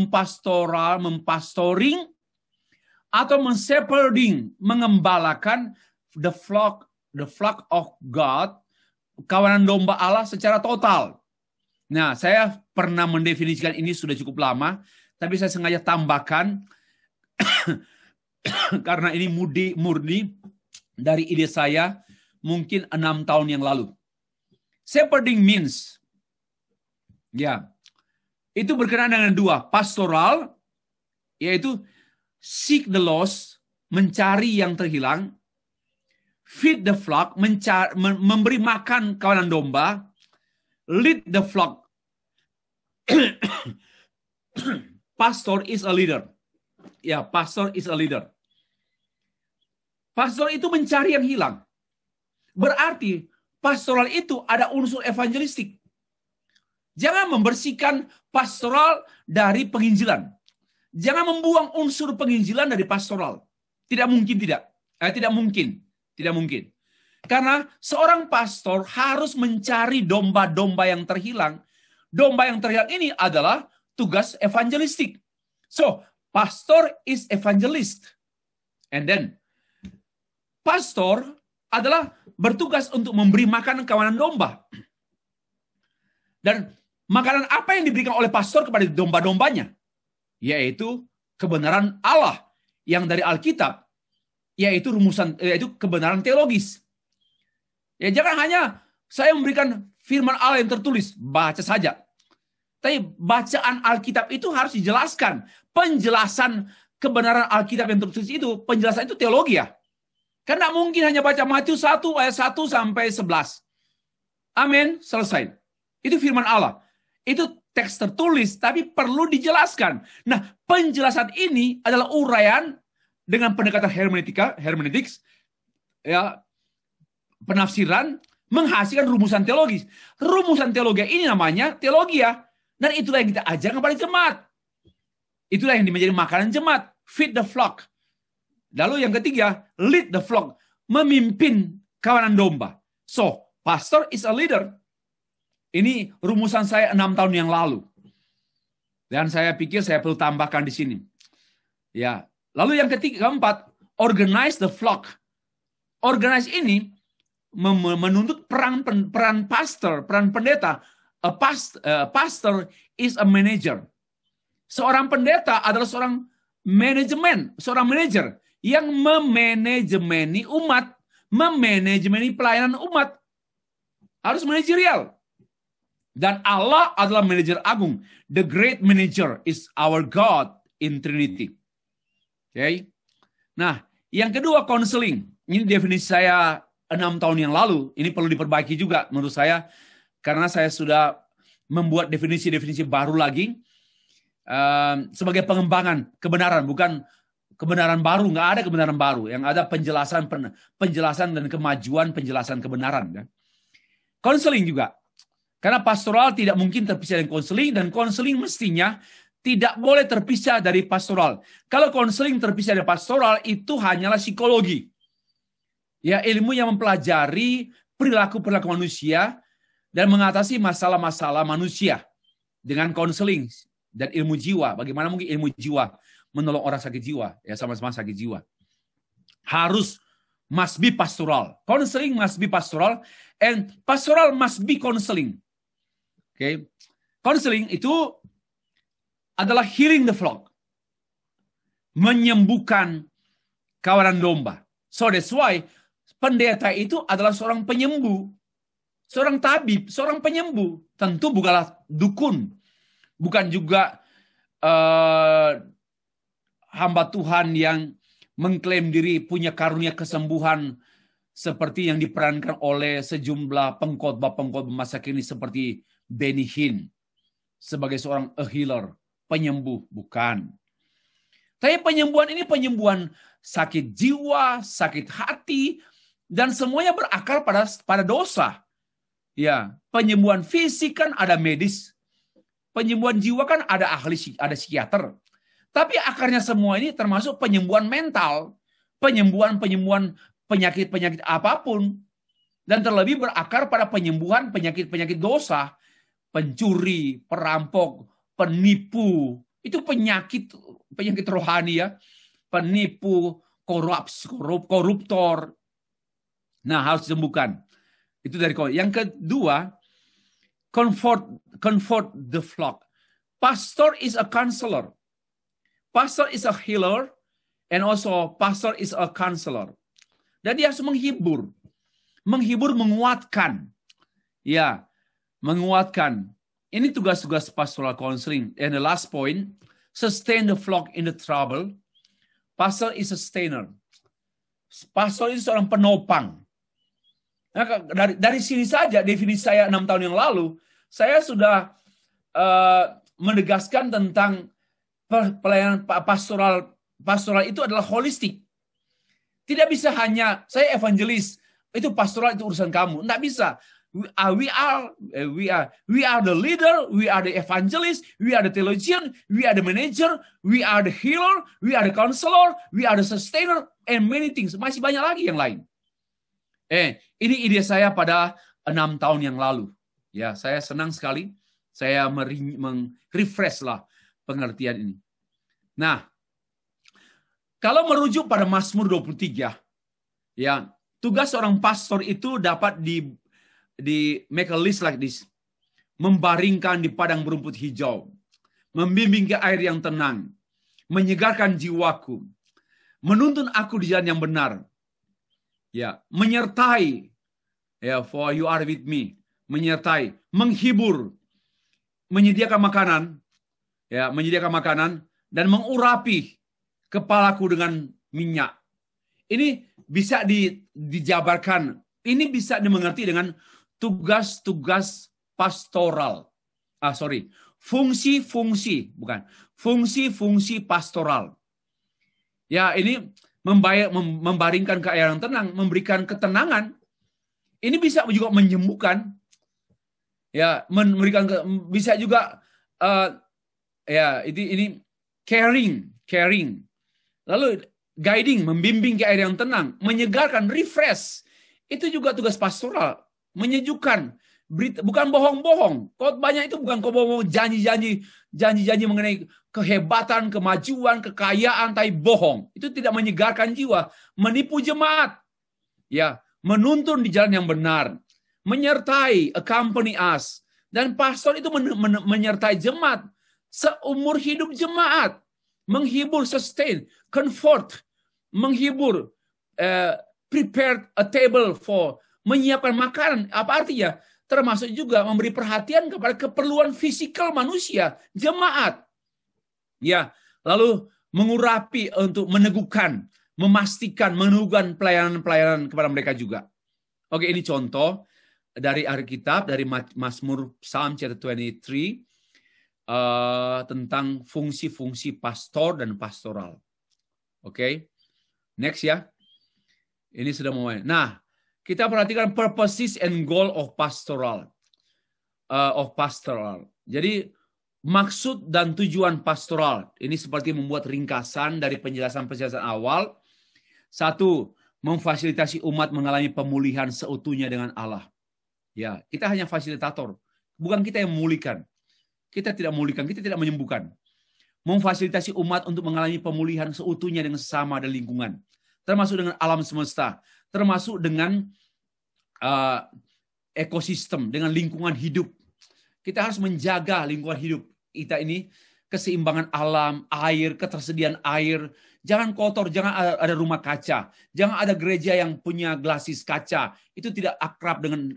atau shepherding, mengembalakan the flock of God, kawanan domba Allah secara total. Nah, saya pernah mendefinisikan ini sudah cukup lama, tapi saya sengaja tambahkan karena ini murni dari ide saya mungkin 6 tahun yang lalu. Shepherding means, ya, itu berkenaan dengan dua. Pastoral, yaitu seek the lost, mencari yang terhilang. Feed the flock, memberi makan kawanan domba. Lead the flock. Pastor is a leader. Ya, pastor is a leader. Pastor itu mencari yang hilang. Berarti pastoral itu ada unsur evangelistik. Jangan membersihkan pastoral dari penginjilan. Jangan membuang unsur penginjilan dari pastoral. Tidak mungkin. Karena seorang pastor harus mencari domba-domba yang terhilang. Domba yang terhilang ini adalah tugas evangelistik. So, pastor is evangelist. And then, pastor adalah bertugas untuk memberi makan kawanan domba. Dan makanan apa yang diberikan oleh pastor kepada domba-dombanya? Yaitu kebenaran Allah yang dari Alkitab. Yaitu kebenaran teologis. Ya, jangan hanya saya memberikan firman Allah yang tertulis, baca saja. Tapi bacaan Alkitab itu harus dijelaskan. Penjelasan kebenaran Alkitab yang tertulis itu, penjelasan itu teologi ya. Karena mungkin hanya baca Matius 1 ayat 1 sampai 11. Amin, selesai. Itu firman Allah. Itu teks tertulis, tapi perlu dijelaskan. Nah, penjelasan ini adalah uraian dengan pendekatan hermeneutics, ya, penafsiran, menghasilkan rumusan teologis. Rumusan teologi ini namanya teologia. Dan itulah yang kita ajarkan kepada jemaat. Itulah yang menjadi makanan jemaat. Feed the flock. Lalu yang ketiga, lead the flock. Memimpin kawanan domba. So, pastor is a leader. Ini rumusan saya 6 tahun yang lalu. Dan saya pikir saya perlu tambahkan di sini. Ya. Lalu yang keempat, organize the flock. Organize ini menuntut peran pastor, peran pendeta. A pastor is a manager. Seorang pendeta adalah seorang seorang manajer yang memanajemeni umat, memanajemeni pelayanan umat. Harus manajerial. Dan Allah adalah manajer agung. The great manager is our God in Trinity. Oke. Okay. Nah, yang kedua, counseling. Ini definisi saya 6 tahun yang lalu. Ini perlu diperbaiki juga menurut saya. Karena saya sudah membuat definisi-definisi baru lagi. Sebagai pengembangan kebenaran. Bukan kebenaran baru. Nggak ada kebenaran baru. Yang ada penjelasan dan kemajuan penjelasan kebenaran. Kan? Counseling juga. Karena pastoral tidak mungkin terpisah dari konseling, dan konseling mestinya tidak boleh terpisah dari pastoral. Kalau konseling terpisah dari pastoral, itu hanyalah psikologi. Ya, ilmu yang mempelajari perilaku-perilaku manusia dan mengatasi masalah-masalah manusia dengan konseling dan ilmu jiwa. Bagaimana mungkin ilmu jiwa menolong orang sakit jiwa, ya sama-sama sakit jiwa. Must be pastoral. Counseling must be pastoral, and pastoral must be counseling. Okay. Counseling itu adalah healing the flock. Menyembuhkan kawanan domba. So that's why pendeta itu adalah seorang penyembuh. Seorang tabib, seorang penyembuh. Tentu bukanlah dukun. Bukan juga hamba Tuhan yang mengklaim diri punya karunia kesembuhan seperti yang diperankan oleh sejumlah pengkhotbah masa kini seperti Benny Hinn sebagai seorang healer, penyembuh, bukan. Tapi penyembuhan ini penyembuhan sakit jiwa, sakit hati, dan semuanya berakar pada dosa. Ya, penyembuhan fisik kan ada medis, penyembuhan jiwa kan ada ahli, ada psikiater. Tapi akarnya semua ini termasuk penyembuhan mental, penyembuhan penyakit apapun, dan terlebih berakar pada penyembuhan penyakit dosa. Pencuri, perampok, penipu, itu penyakit rohani ya. Penipu, koruptor. Nah, harus disembuhkan. Itu dari kau. Yang kedua, comfort the flock. Pastor is a counselor. Pastor is a healer, and also pastor is a counselor. Dan dia harus menghibur, menguatkan. Ya, menguatkan. Ini tugas-tugas pastoral counseling. And the last point, sustain the flock in the trouble. Pastor is a sustainer. Pastor itu seorang penopang. Nah, dari sini saja definisi saya 6 tahun yang lalu, saya sudah menegaskan tentang pelayanan pastoral. Pastoral itu adalah holistik. Tidak bisa hanya saya evangelis, itu pastoral itu urusan kamu. Tidak bisa. We are the leader, we are the evangelist, we are the theologian, we are the manager, we are the healer, we are the counselor, we are the sustainer, and many things. Masih banyak lagi yang lain. Ini ide saya pada 6 tahun yang lalu. Ya, saya senang sekali. Saya refresh lah pengertian ini. Nah, kalau merujuk pada Mazmur 23, ya, tugas seorang pastor itu dapat di make a list like this. Membaringkan di padang berumput hijau. Membimbing ke air yang tenang. Menyegarkan jiwaku. Menuntun aku di jalan yang benar. Ya, menyertai. Ya, for you are with me. Menyertai, menghibur, menyediakan makanan, ya, menyediakan makanan dan mengurapi kepalaku dengan minyak. Ini bisa dijabarkan. Ini bisa dimengerti dengan tugas-tugas pastoral. Fungsi-fungsi, bukan. Fungsi-fungsi pastoral. Ya, ini membaringkan ke air yang tenang, memberikan ketenangan. Ini bisa juga menyembuhkan. Ya, bisa juga ini caring. Lalu guiding, membimbing ke air yang tenang, menyegarkan, refresh. Itu juga tugas pastoral, menyejukkan. Bukan bohong-bohong. Khotbahnya itu bukan bohong, janji-janji mengenai kehebatan, kemajuan, kekayaan, tapi bohong. Itu tidak menyegarkan jiwa, menipu jemaat. Ya, menuntun di jalan yang benar, menyertai, accompany us. Dan pastor itu menyertai jemaat seumur hidup jemaat, menghibur, sustain, comfort, menghibur, prepare a table for, menyiapkan makanan. Apa artinya? Termasuk juga memberi perhatian kepada keperluan fisikal manusia, jemaat. Ya, lalu mengurapi untuk meneguhkan, memastikan, meneguhkan pelayanan-pelayanan kepada mereka juga. Oke, ini contoh dari Alkitab, dari Mazmur Psalm chapter 23, tentang fungsi-fungsi pastor dan pastoral. Oke, next ya. Ini sudah mulai. Nah, kita perhatikan purposes and goal of pastoral. Jadi maksud dan tujuan pastoral ini seperti membuat ringkasan dari penjelasan-penjelasan awal. 1, memfasilitasi umat mengalami pemulihan seutuhnya dengan Allah. Ya, kita hanya fasilitator, bukan kita yang memulihkan. Kita tidak memulihkan, kita tidak menyembuhkan. Memfasilitasi umat untuk mengalami pemulihan seutuhnya dengan sesama dan lingkungan, termasuk dengan alam semesta, termasuk dengan ekosistem, dengan lingkungan hidup. Kita harus menjaga lingkungan hidup kita ini, keseimbangan alam, air, ketersediaan air. Jangan kotor, jangan ada rumah kaca, jangan ada gereja yang punya glasis kaca. Itu tidak akrab dengan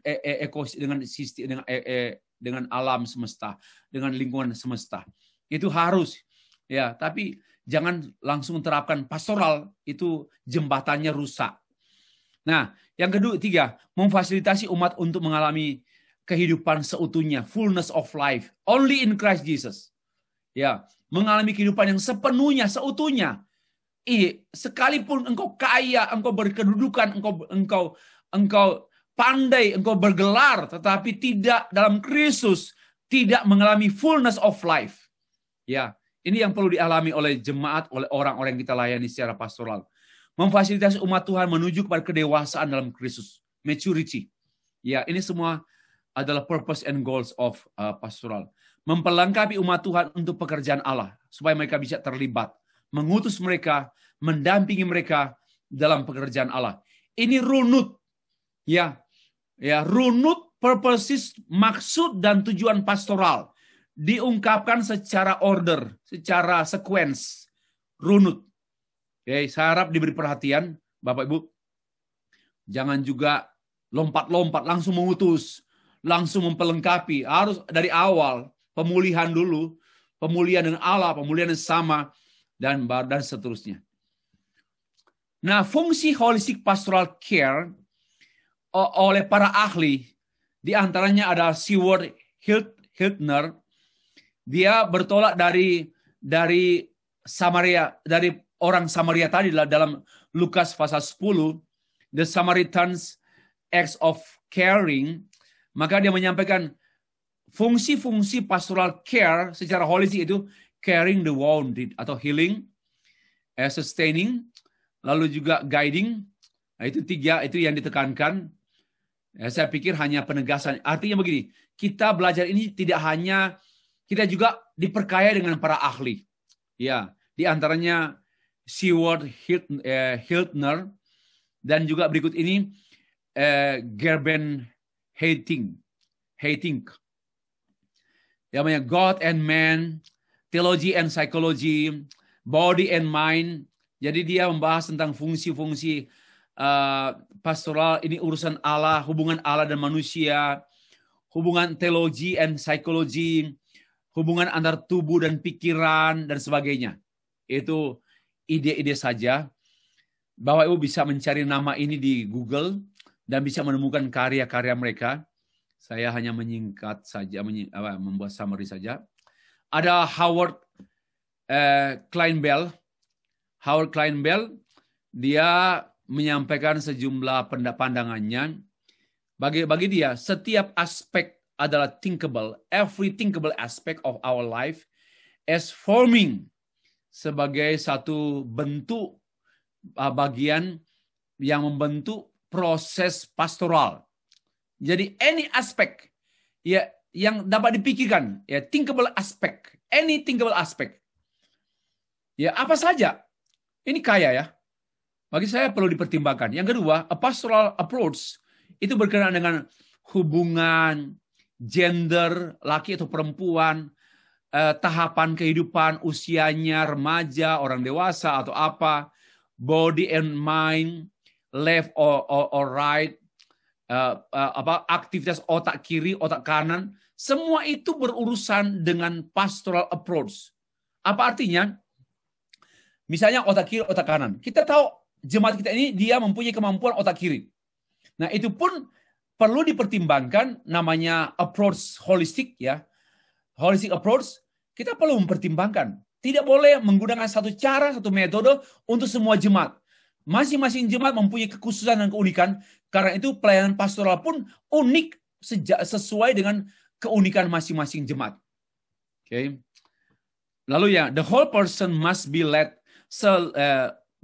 dengan alam semesta, dengan lingkungan semesta. Itu harus, ya. Tapi jangan langsung terapkan pastoral, itu jembatannya rusak. Nah, yang kedua, 3, memfasilitasi umat untuk mengalami kehidupan seutuhnya, fullness of life, only in Christ Jesus. Ya, mengalami kehidupan yang sepenuhnya, seutuhnya. Sekalipun engkau kaya, engkau berkedudukan, engkau pandai, engkau bergelar, tetapi tidak dalam Kristus, tidak mengalami fullness of life. Ya, ini yang perlu dialami oleh jemaat, oleh orang-orang yang kita layani secara pastoral. Memfasilitasi umat Tuhan menuju kepada kedewasaan dalam Kristus, maturity. Ya, ini semua adalah purpose and goals of pastoral. Memperlengkapi umat Tuhan untuk pekerjaan Allah, supaya mereka bisa terlibat, mengutus mereka, mendampingi mereka dalam pekerjaan Allah. Ini runut, ya, runut, purposes, maksud dan tujuan pastoral diungkapkan secara order, secara sequence, runut. Oke, saya harap diberi perhatian, Bapak Ibu. Jangan juga lompat-lompat, langsung mengutus, langsung memperlengkapi. Harus dari awal, pemulihan dulu, pemulihan dengan Allah, pemulihan yang sama, dan seterusnya. Nah, fungsi holistic pastoral care oleh para ahli, di antaranya ada Seward Hiltner. Dia bertolak dari Samaria, dari orang Samaria tadi dalam Lukas pasal 10, the Samaritan's acts of caring. Maka dia menyampaikan fungsi-fungsi pastoral care secara holistik itu caring the wounded atau healing, sustaining, lalu juga guiding. Nah, itu 3 itu yang ditekankan. Saya pikir hanya penegasan. Artinya begini, kita belajar ini tidak hanya, kita juga diperkaya dengan para ahli. Ya, di antaranya Seward Hiltner, dan juga berikut ini Gerben Haitink. Namanya God and Man, Theology and Psychology, Body and Mind. Jadi dia membahas tentang fungsi-fungsi pastoral, ini urusan Allah, hubungan Allah dan manusia, hubungan teologi and psychology, hubungan antar tubuh dan pikiran, dan sebagainya. Itu ide-ide saja. Bapak Ibu bisa mencari nama ini di Google dan bisa menemukan karya-karya mereka. Saya hanya menyingkat saja, membuat summary saja. Ada Howard Kleinbell. Howard Kleinbell, dia menyampaikan sejumlah pandangannya. Bagi dia, setiap aspek adalah thinkable. Every thinkable aspect of our life is forming sebagai satu bentuk bagian yang membentuk proses pastoral. Jadi any aspect ya yang dapat dipikirkan, ya thinkable aspect, any thinkable aspect. Ya apa saja. Ini kaya ya. Bagi saya perlu dipertimbangkan. Yang kedua, a pastoral approach itu berkenaan dengan hubungan, gender, laki atau perempuan, tahapan kehidupan, usianya, remaja, orang dewasa atau apa, body and mind, left or right, aktivitas otak kiri, otak kanan, semua itu berurusan dengan pastoral approach. Apa artinya? Misalnya otak kiri, otak kanan. Kita tahu jemaat kita ini dia mempunyai kemampuan otak kiri. Nah, itu pun perlu dipertimbangkan, namanya approach holistik ya. Holistic approach, kita perlu mempertimbangkan. Tidak boleh menggunakan satu cara, satu metode untuk semua jemaat. Masing-masing jemaat mempunyai kekhususan dan keunikan. Karena itu pelayanan pastoral pun unik sesuai dengan keunikan masing-masing jemaat. Okay. Lalu ya, the whole person must be led.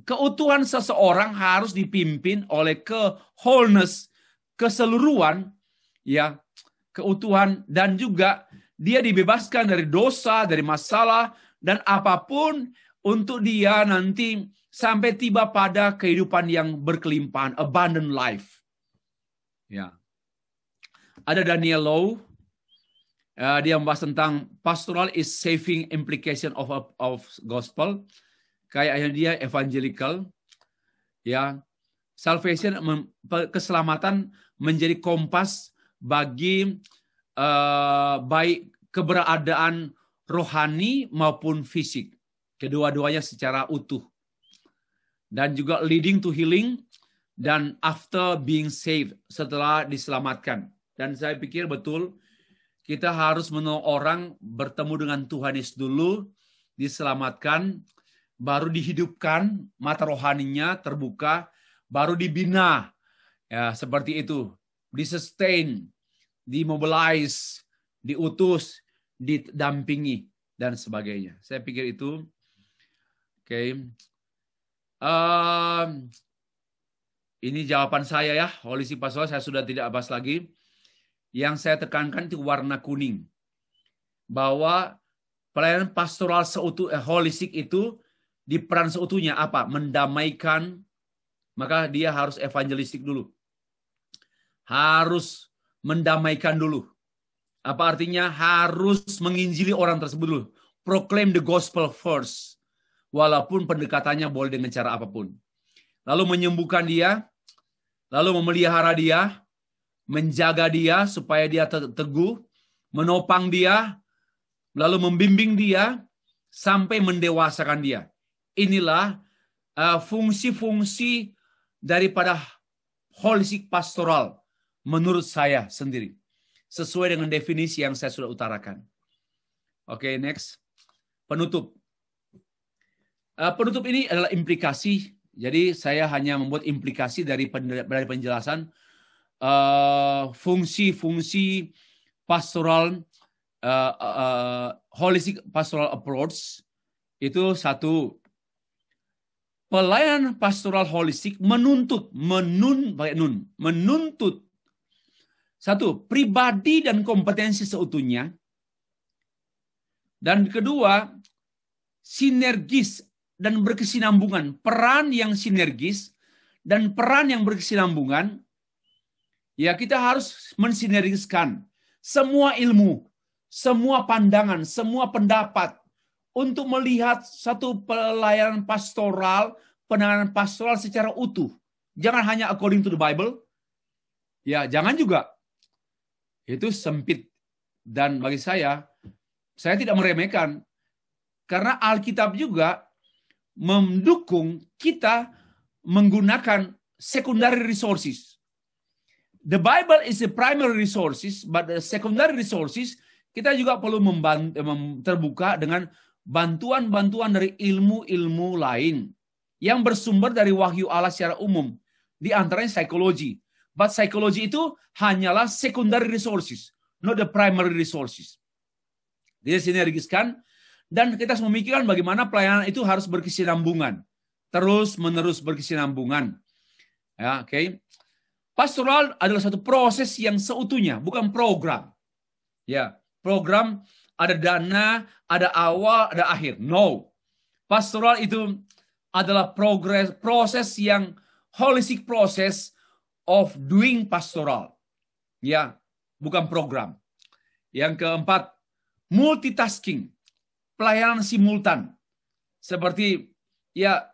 Keutuhan seseorang harus dipimpin oleh wholeness, keseluruhan, ya, keutuhan, dan juga dia dibebaskan dari dosa, dari masalah, dan apapun untuk dia nanti sampai tiba pada kehidupan yang berkelimpahan, abundant life. Ya. Ada Daniel Low, dia membahas tentang pastoral is saving implication of gospel. Kayaknya dia evangelical. Ya. Salvation, keselamatan menjadi kompas bagi baik keberadaan rohani maupun fisik. Kedua-duanya secara utuh. Dan juga leading to healing dan after being saved, setelah diselamatkan. Dan saya pikir betul kita harus menolong orang bertemu dengan Tuhan Yesus dulu, diselamatkan, baru dihidupkan, mata rohaninya terbuka, baru dibina. Ya, seperti itu. Disustain, dimobilize, diutus, didampingi, dan sebagainya. Saya pikir itu. Oke. Ini jawaban saya ya. Holistic pastoral saya sudah tidak bahas lagi. Yang saya tekankan itu warna kuning. Bahwa pelayanan pastoral holistik itu di peran seutuhnya apa? Mendamaikan. Maka dia harus evangelistik dulu. Harus mendamaikan dulu. Apa artinya? Harus menginjili orang tersebut dulu. Proclaim the gospel first. Walaupun pendekatannya boleh dengan cara apapun. Lalu menyembuhkan dia. Lalu memelihara dia. Menjaga dia supaya dia teguh. Menopang dia. Lalu membimbing dia. Sampai mendewasakan dia. Inilah fungsi-fungsi daripada holistic pastoral menurut saya sendiri. Sesuai dengan definisi yang saya sudah utarakan. Oke, next. Penutup. Penutup ini adalah implikasi. Jadi saya hanya membuat implikasi dari penjelasan fungsi-fungsi pastoral, holistic pastoral approach. Itu satu. Pelayanan pastoral holistik menuntut satu, pribadi dan kompetensi seutuhnya. Dan kedua, sinergis dan berkesinambungan. Peran yang sinergis dan peran yang berkesinambungan. Ya, kita harus mensinergiskan semua ilmu, semua pandangan, semua pendapat untuk melihat satu pelayanan pastoral, penanganan pastoral secara utuh. Jangan hanya according to the Bible. Ya, jangan juga. Itu sempit. Dan bagi saya tidak meremehkan. Karena Alkitab juga mendukung kita menggunakan secondary resources. The Bible is the primary resources, but the secondary resources kita juga perlu terbuka dengan bantuan-bantuan dari ilmu-ilmu lain yang bersumber dari wahyu Allah secara umum. Di antaranya psikologi. But psikologi itu hanyalah secondary resources, not the primary resources. Dia sinergiskan, dan kita harus memikirkan bagaimana pelayanan itu harus berkesinambungan. Terus-menerus berkesinambungan. Ya, oke. Pastoral adalah satu proses yang seutuhnya, bukan program. Ya, program ada dana, ada awal, ada akhir. No. Pastoral itu adalah proses yang holistic process of doing pastoral. Ya, bukan program. Yang keempat, multitasking, pelayanan simultan. Seperti, ya,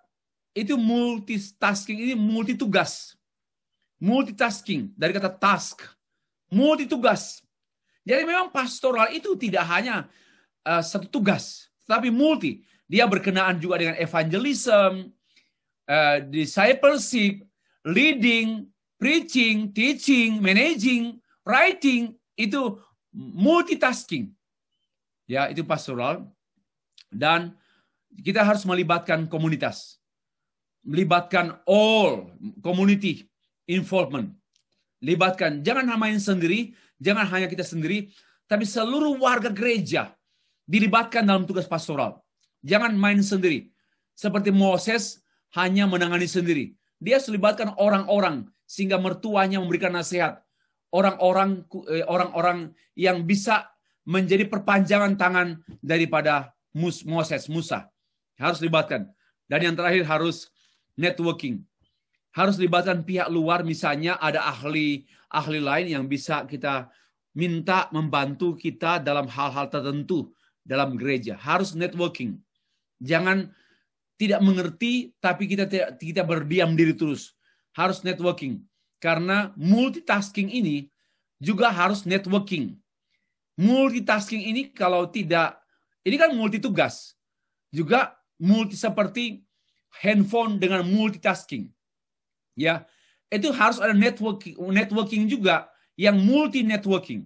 itu multitasking, ini multitugas. Multitasking, dari kata task. Multitugas. Jadi memang pastoral itu tidak hanya satu tugas, tapi multi. Dia berkenaan juga dengan evangelism, discipleship, leading, preaching, teaching, managing, writing. Itu multitasking. Ya, itu pastoral. Dan kita harus melibatkan komunitas. Melibatkan all community involvement. Libatkan, jangan main sendiri, jangan hanya kita sendiri, tapi seluruh warga gereja dilibatkan dalam tugas pastoral. Jangan main sendiri. Seperti Moses hanya menangani sendiri. Dia melibatkan orang-orang sehingga mertuanya memberikan nasihat. Orang-orang yang bisa menjadi perpanjangan tangan daripada Musa. Harus libatkan. Dan yang terakhir harus networking. Harus libatkan pihak luar, misalnya ada ahli lain yang bisa kita minta membantu kita dalam hal-hal tertentu dalam gereja. Harus networking. Jangan tidak mengerti tapi kita berdiam diri terus. Harus networking. Karena multitasking ini juga harus networking. Multitasking ini kalau tidak, ini kan multi tugas. Juga multi seperti handphone dengan multitasking. Ya, itu harus ada networking juga yang multi networking.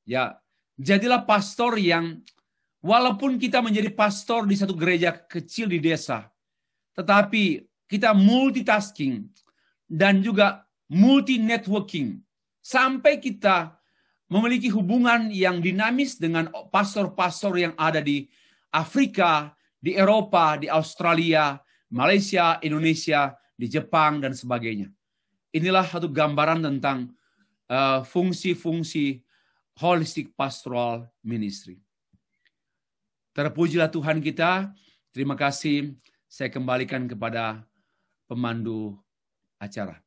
Ya, jadilah pastor yang walaupun kita menjadi pastor di satu gereja kecil di desa, tetapi kita multitasking dan juga multi networking sampai kita memiliki hubungan yang dinamis dengan pastor-pastor yang ada di Afrika, di Eropa, di Australia, Malaysia, Indonesia, di Jepang, dan sebagainya. Inilah satu gambaran tentang fungsi-fungsi holistic pastoral ministry. Terpujilah Tuhan kita. Terima kasih. Saya kembalikan kepada pemandu acara.